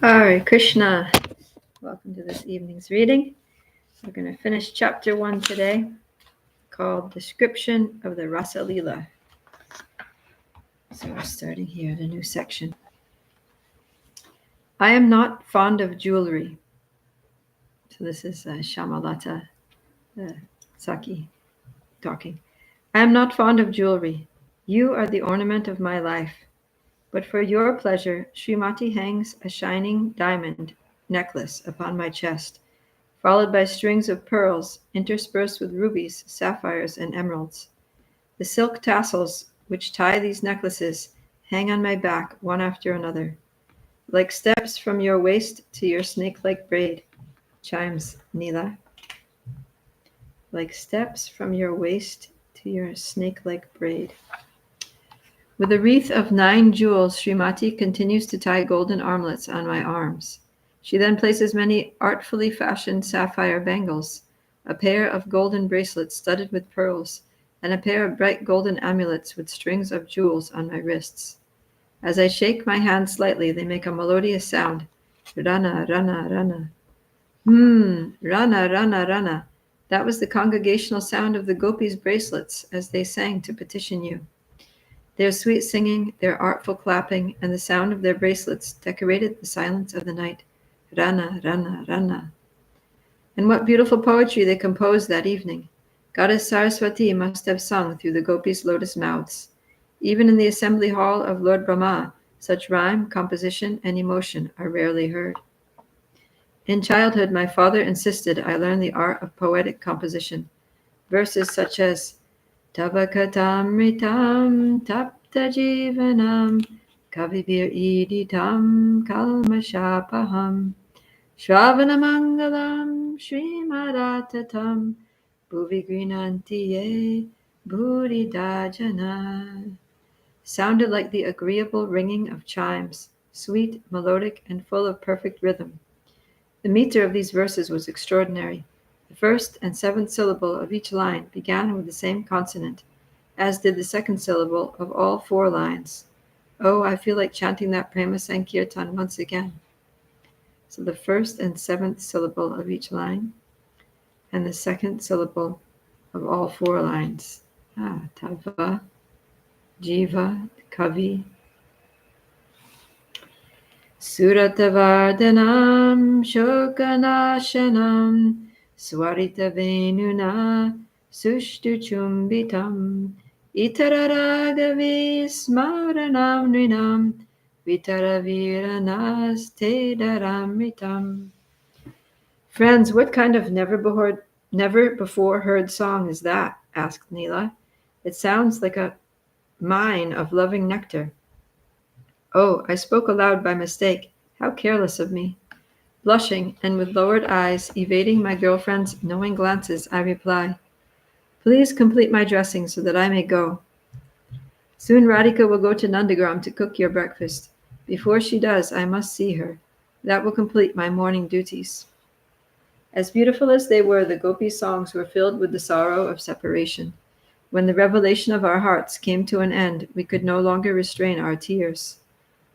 Hare Krishna. Welcome to this evening's reading. We're going to finish chapter 1 today, called Description of the Rasa-lila. So we're starting here, the new section. I am not fond of jewelry. So this is Shamalata Saki talking. I am not fond of jewelry. You are the ornament of my life. But for your pleasure, Srimati hangs a shining diamond necklace upon my chest, followed by strings of pearls interspersed with rubies, sapphires, and emeralds. The silk tassels which tie these necklaces hang on my back one after another, like steps from your waist to your snake-like braid, chimes Neela. Like steps from your waist to your snake-like braid. With a wreath of 9 jewels, Srimati continues to tie golden armlets on my arms. She then places many artfully fashioned sapphire bangles, a pair of golden bracelets studded with pearls, and a pair of bright golden amulets with strings of jewels on my wrists. As I shake my hands slightly, they make a melodious sound. Rana, rana, rana. Rana, rana, rana. That was the congregational sound of the gopis' bracelets as they sang to petition you. Their sweet singing, their artful clapping, and the sound of their bracelets decorated the silence of the night. Rana, rana, rana. And what beautiful poetry they composed that evening. Goddess Saraswati must have sung through the gopis' lotus mouths. Even in the assembly hall of Lord Brahma, such rhyme, composition, and emotion are rarely heard. In childhood, my father insisted I learn the art of poetic composition. Verses such as Tavakatamritam tapta jivanam kavibir iditam kalmashapaham Shravanamangalam Srimadatatam Bhuvi Grinantiye Bhuridajana sounded like the agreeable ringing of chimes, sweet, melodic, and full of perfect rhythm. The meter of these verses was extraordinary. The first and 7th syllable of each line began with the same consonant, as did the 2nd syllable of all 4 lines. Oh, I feel like chanting that Prema Sankirtan once again. So the 1st and 7th syllable of each line, and the 2nd syllable of all 4 lines. Tava, Jiva, Kavi. Suratavardhanam Shokanashanam Swarita Venuna Sushtuchumbitam Itararagavi Smaranam Nrinam Vitaraviranaste Daramritam. Friends, what kind of never before heard song is that? Asked Neela. It sounds like a mine of loving nectar. Oh, I spoke aloud by mistake. How careless of me. Blushing and with lowered eyes, evading my girlfriend's knowing glances, I reply, Please complete my dressing so that I may go. Soon Radhika will go to Nandagram to cook your breakfast. Before she does, I must see her. That will complete my morning duties. As beautiful as they were, the gopi songs were filled with the sorrow of separation. When the revelation of our hearts came to an end, we could no longer restrain our tears.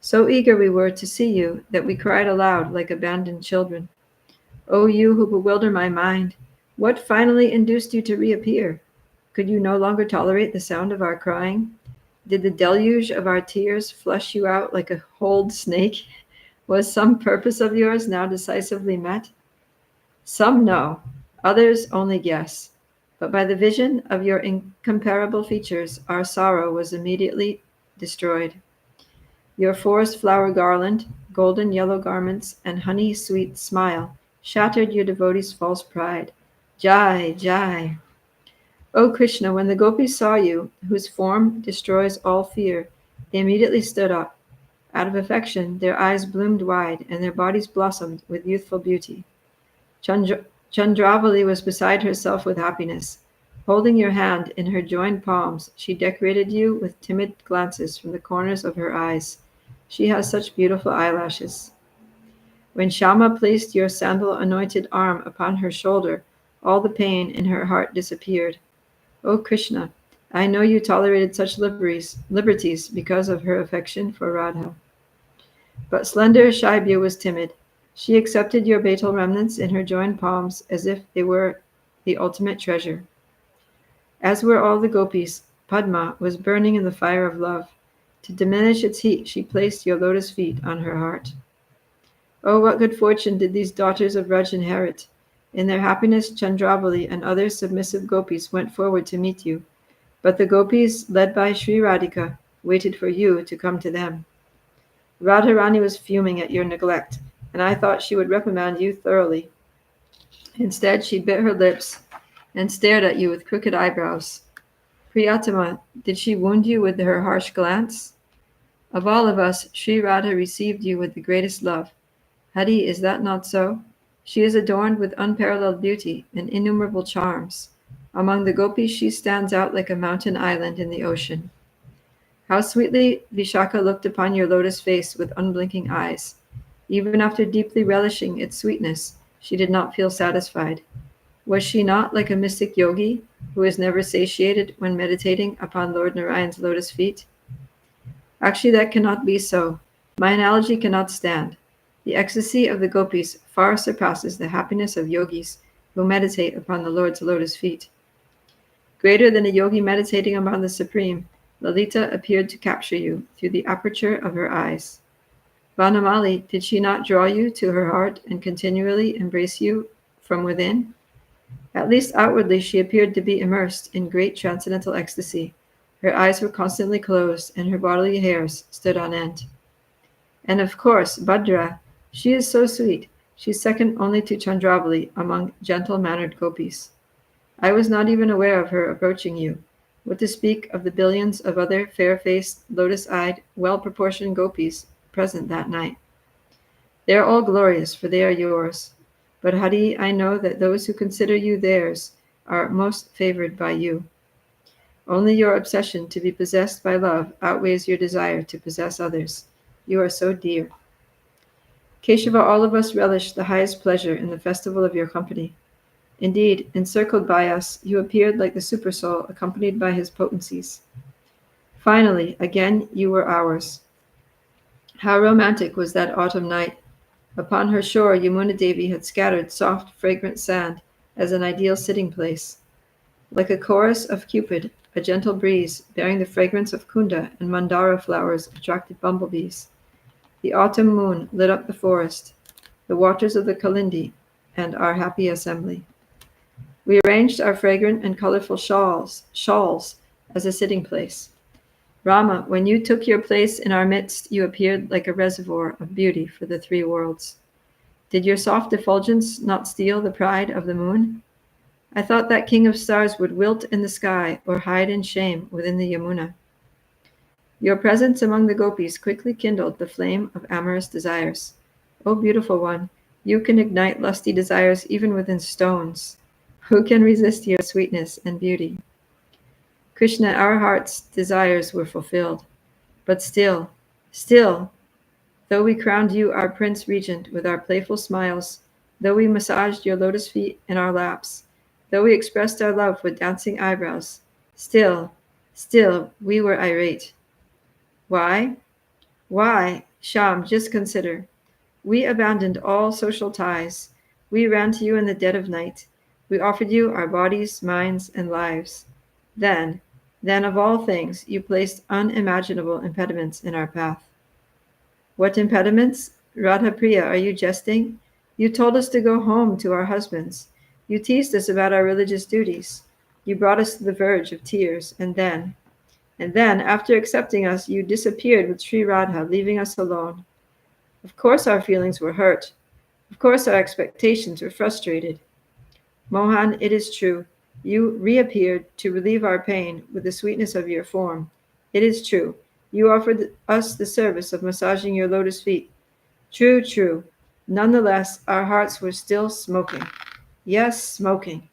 So eager we were to see you that we cried aloud like abandoned children. O you who bewilder my mind, what finally induced you to reappear? Could you no longer tolerate the sound of our crying? Did the deluge of our tears flush you out like a holed snake? Was some purpose of yours now decisively met? Some know, others only guess. But by the vision of your incomparable features, our sorrow was immediately destroyed. Your forest flower garland, golden yellow garments, and honey-sweet smile shattered your devotees' false pride. Jai, Jai. O Krishna, when the gopis saw you, whose form destroys all fear, they immediately stood up. Out of affection, their eyes bloomed wide, and their bodies blossomed with youthful beauty. Chandravali was beside herself with happiness. Holding your hand in her joined palms, she decorated you with timid glances from the corners of her eyes. She has such beautiful eyelashes. When Shama placed your sandal-anointed arm upon her shoulder, all the pain in her heart disappeared. O Krishna, I know you tolerated such liberties because of her affection for Radha. But slender Shaibya was timid. She accepted your betel remnants in her joined palms as if they were the ultimate treasure. As were all the gopis, Padma was burning in the fire of love. To diminish its heat, she placed your lotus feet on her heart. Oh, what good fortune did these daughters of Raj inherit! In their happiness, Chandravali and other submissive gopis went forward to meet you, but the gopis, led by Sri Radhika, waited for you to come to them. Radharani was fuming at your neglect, and I thought she would reprimand you thoroughly. Instead, she bit her lips and stared at you with crooked eyebrows. Priyatama, did she wound you with her harsh glance? Of all of us, Sri Radha received you with the greatest love. Hari, is that not so? She is adorned with unparalleled beauty and innumerable charms. Among the gopis, she stands out like a mountain island in the ocean. How sweetly Vishaka looked upon your lotus face with unblinking eyes. Even after deeply relishing its sweetness, she did not feel satisfied. Was she not like a mystic yogi who is never satiated when meditating upon Lord Narayan's lotus feet? Actually, that cannot be so. My analogy cannot stand. The ecstasy of the gopis far surpasses the happiness of yogis who meditate upon the Lord's lotus feet. Greater than a yogi meditating upon the Supreme, Lalita appeared to capture you through the aperture of her eyes. Vanamali, did she not draw you to her heart and continually embrace you from within? At least outwardly she appeared to be immersed in great transcendental ecstasy. Her eyes were constantly closed, and her bodily hairs stood on end. And of course, Bhadra, she is so sweet. She's second only to Chandravali among gentle-mannered gopis. I was not even aware of her approaching you. What to speak of the billions of other fair-faced, lotus-eyed, well-proportioned gopis present that night. They are all glorious, for they are yours. But Hari, I know that those who consider you theirs are most favored by you. Only your obsession to be possessed by love outweighs your desire to possess others. You are so dear. Keshava, all of us relish the highest pleasure in the festival of your company. Indeed, encircled by us, you appeared like the Supersoul accompanied by his potencies. Finally, again you were ours. How romantic was that autumn night! Upon her shore, Yamuna Devi had scattered soft, fragrant sand as an ideal sitting place. Like a chorus of Cupid, a gentle breeze, bearing the fragrance of kunda and mandara flowers, attracted bumblebees. The autumn moon lit up the forest, the waters of the Kalindi, and our happy assembly. We arranged our fragrant and colorful shawls as a sitting place. Rama, when you took your place in our midst, you appeared like a reservoir of beauty for the three worlds. Did your soft effulgence not steal the pride of the moon? I thought that king of stars would wilt in the sky or hide in shame within the Yamuna. Your presence among the gopis quickly kindled the flame of amorous desires. O beautiful one, you can ignite lusty desires even within stones. Who can resist your sweetness and beauty? Krishna, our heart's desires were fulfilled. But still, though we crowned you our Prince Regent with our playful smiles, though we massaged your lotus feet in our laps, though we expressed our love with dancing eyebrows, still, we were irate. Why? Why? Sham, just consider. We abandoned all social ties. We ran to you in the dead of night. We offered you our bodies, minds, and lives. Then of all things, you placed unimaginable impediments in our path. What impediments? Radha Priya, are you jesting? You told us to go home to our husbands. You teased us about our religious duties. You brought us to the verge of tears, and then, after accepting us, you disappeared with Sri Radha, leaving us alone. Of course our feelings were hurt. Of course our expectations were frustrated. Mohan, it is true. You reappeared to relieve our pain with the sweetness of your form. It is true. You offered us the service of massaging your lotus feet. True. Nonetheless, our hearts were still smoking. Yes, smoking.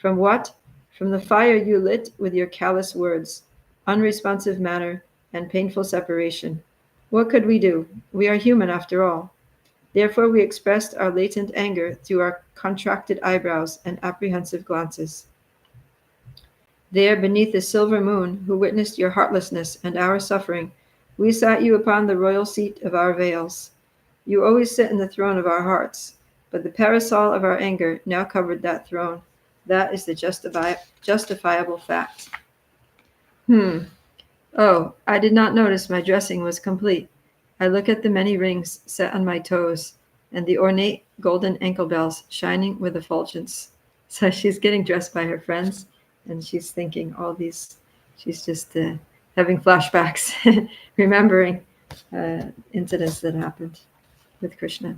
From what? From the fire you lit with your callous words, unresponsive manner, and painful separation. What could we do? We are human after all. Therefore we expressed our latent anger through our contracted eyebrows and apprehensive glances. There, beneath the silver moon, who witnessed your heartlessness and our suffering, we sat you upon the royal seat of our veils. You always sit in the throne of our hearts, but the parasol of our anger now covered that throne. That is the justifiable fact. Hmm. Oh, I did not notice my dressing was complete. I look at the many rings set on my toes and the ornate golden ankle bells shining with effulgence. So she's getting dressed by her friends and she's thinking all these, she's just having flashbacks, remembering incidents that happened with Krishna.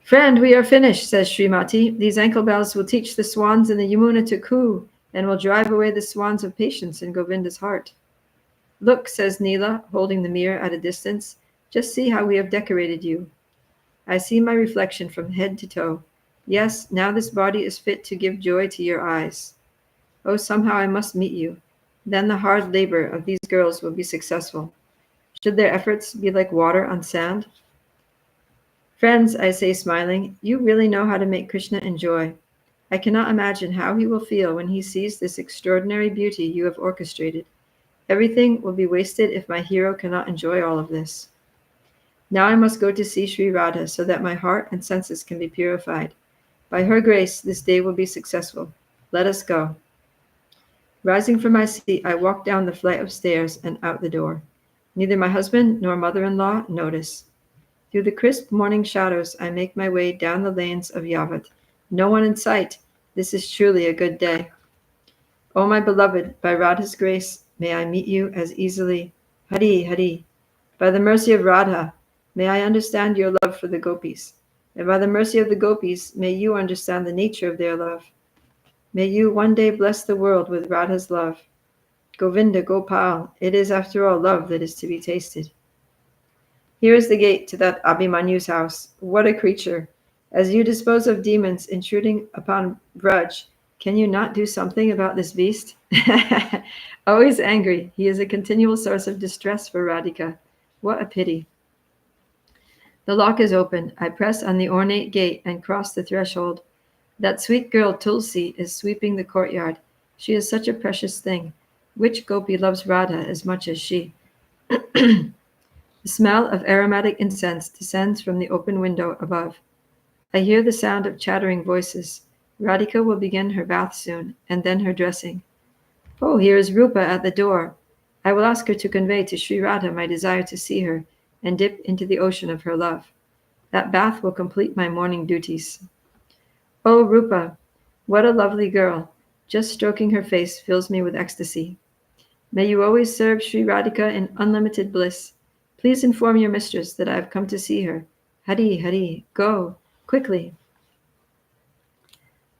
Friend, we are finished, says Srimati. These ankle bells will teach the swans in the Yamuna to coo and will drive away the swans of patience in Govinda's heart. Look, says Neela, holding the mirror at a distance. Just see how we have decorated you. I see my reflection from head to toe. Yes, now this body is fit to give joy to your eyes. Oh, somehow I must meet you. Then the hard labor of these girls will be successful. Should their efforts be like water on sand? Friends, I say smiling, you really know how to make Krishna enjoy. I cannot imagine how he will feel when he sees this extraordinary beauty you have orchestrated. Everything will be wasted if my hero cannot enjoy all of this. Now I must go to see Sri Radha so that my heart and senses can be purified. By her grace, this day will be successful. Let us go. Rising from my seat, I walk down the flight of stairs and out the door. Neither my husband nor mother-in-law notice. Through the crisp morning shadows, I make my way down the lanes of Yavat. No one in sight. This is truly a good day. O my beloved, by Radha's grace, may I meet you as easily. Hari, Hari. By the mercy of Radha, may I understand your love for the gopis. And by the mercy of the gopis, may you understand the nature of their love. May you one day bless the world with Radha's love. Govinda, Gopal, it is after all love that is to be tasted. Here is the gate to that Abhimanyu's house. What a creature! As you dispose of demons intruding upon Braj, can you not do something about this beast? Always angry, he is a continual source of distress for Radhika. What a pity. The lock is open. I press on the ornate gate and cross the threshold. That sweet girl Tulsi is sweeping the courtyard. She is such a precious thing. Which gopi loves Radha as much as she? The smell of aromatic incense descends from the open window above. I hear the sound of chattering voices. Radhika will begin her bath soon, and then her dressing. Oh, here is Rupa at the door. I will ask her to convey to Sri Radha my desire to see her and dip into the ocean of her love. That bath will complete my morning duties. Oh, Rupa, what a lovely girl. Just stroking her face fills me with ecstasy. May you always serve Sri Radhika in unlimited bliss. Please inform your mistress that I have come to see her. Hari, Hari, go, quickly.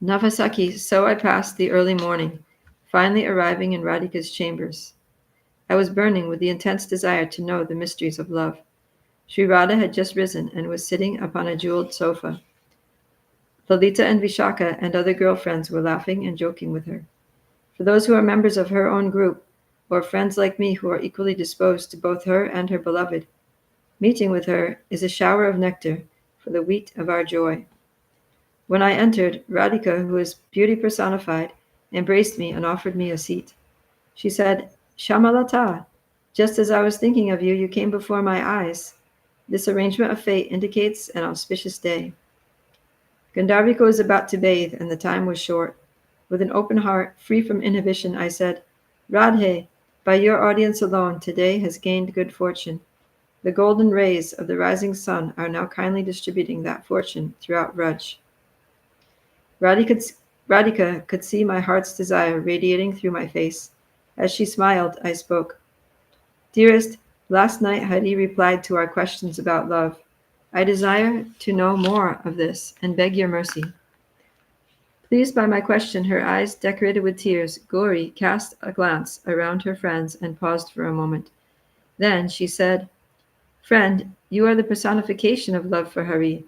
Navasaki, so I passed the early morning, finally arriving in Radhika's chambers. I was burning with the intense desire to know the mysteries of love. Sri Radha had just risen and was sitting upon a jeweled sofa. Lalita and Vishaka and other girlfriends were laughing and joking with her. For those who are members of her own group, or friends like me who are equally disposed to both her and her beloved, meeting with her is a shower of nectar for the wheat of our joy. When I entered, Radhika, who is beauty personified, embraced me and offered me a seat. She said, Shamalata, just as I was thinking of you, you came before my eyes. This arrangement of fate indicates an auspicious day. Gandharvika was about to bathe, and the time was short. With an open heart, free from inhibition, I said, Radhe, by your audience alone, today has gained good fortune. The golden rays of the rising sun are now kindly distributing that fortune throughout Vraj. Radhika could see my heart's desire radiating through my face. As she smiled, I spoke. Dearest, last night Hari replied to our questions about love. I desire to know more of this and beg your mercy. Pleased by my question, her eyes decorated with tears, Gauri cast a glance around her friends and paused for a moment. Then she said, Friend, you are the personification of love for Hari.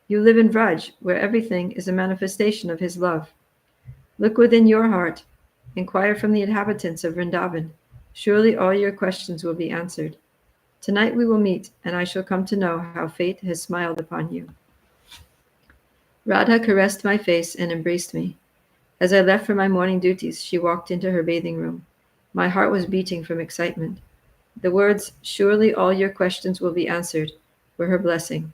You live in Vraj, where everything is a manifestation of his love. Look within your heart. Inquire from the inhabitants of Vrindavan. Surely all your questions will be answered. Tonight we will meet, and I shall come to know how fate has smiled upon you. Radha caressed my face and embraced me. As I left for my morning duties, she walked into her bathing room. My heart was beating from excitement. The words, surely all your questions will be answered, were her blessing.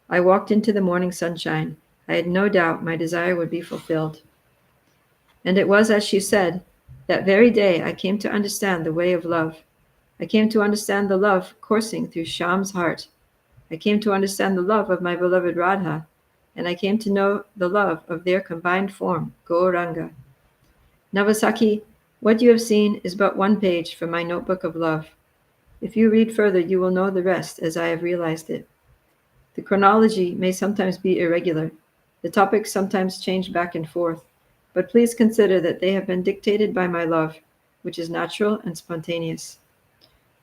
I walked into the morning sunshine. I had no doubt my desire would be fulfilled. And it was as she said. That very day I came to understand the way of love. I came to understand the love coursing through Shyam's heart. I came to understand the love of my beloved Radha, and I came to know the love of their combined form, Gauranga. Navasaki, what you have seen is but one page from my notebook of love. If you read further, you will know the rest as I have realized it. The chronology may sometimes be irregular. The topics sometimes change back and forth, but please consider that they have been dictated by my love, which is natural and spontaneous.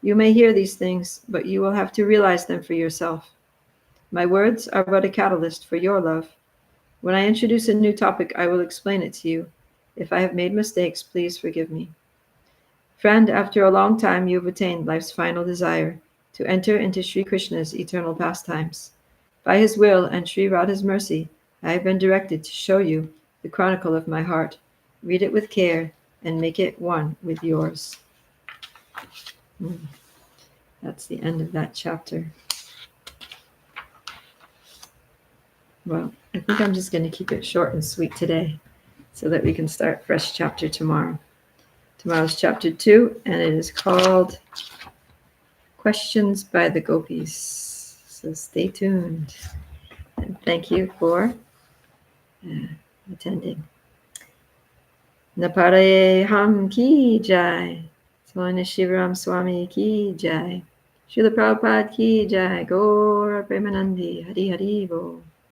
You may hear these things, but you will have to realize them for yourself. My words are but a catalyst for your love. When I introduce a new topic, I will explain it to you. If I have made mistakes, please forgive me. Friend, after a long time you have attained life's final desire, to enter into Sri Krishna's eternal pastimes. By his will and Sri Radha's mercy, I have been directed to show you the chronicle of my heart. Read it with care and make it one with yours. That's the end of that chapter. Well, I think I'm just going to keep it short and sweet today so that we can start fresh chapter tomorrow. Tomorrow's chapter 2, and it is called Questions by the Gopis. So stay tuned. And thank you for attending. Naparaye Ham Ki Jai. Swami Shivaram Swami Ki Jai. Srila Prabhupada Ki Jai. Gaura Premanandi. Hari Hari Bo.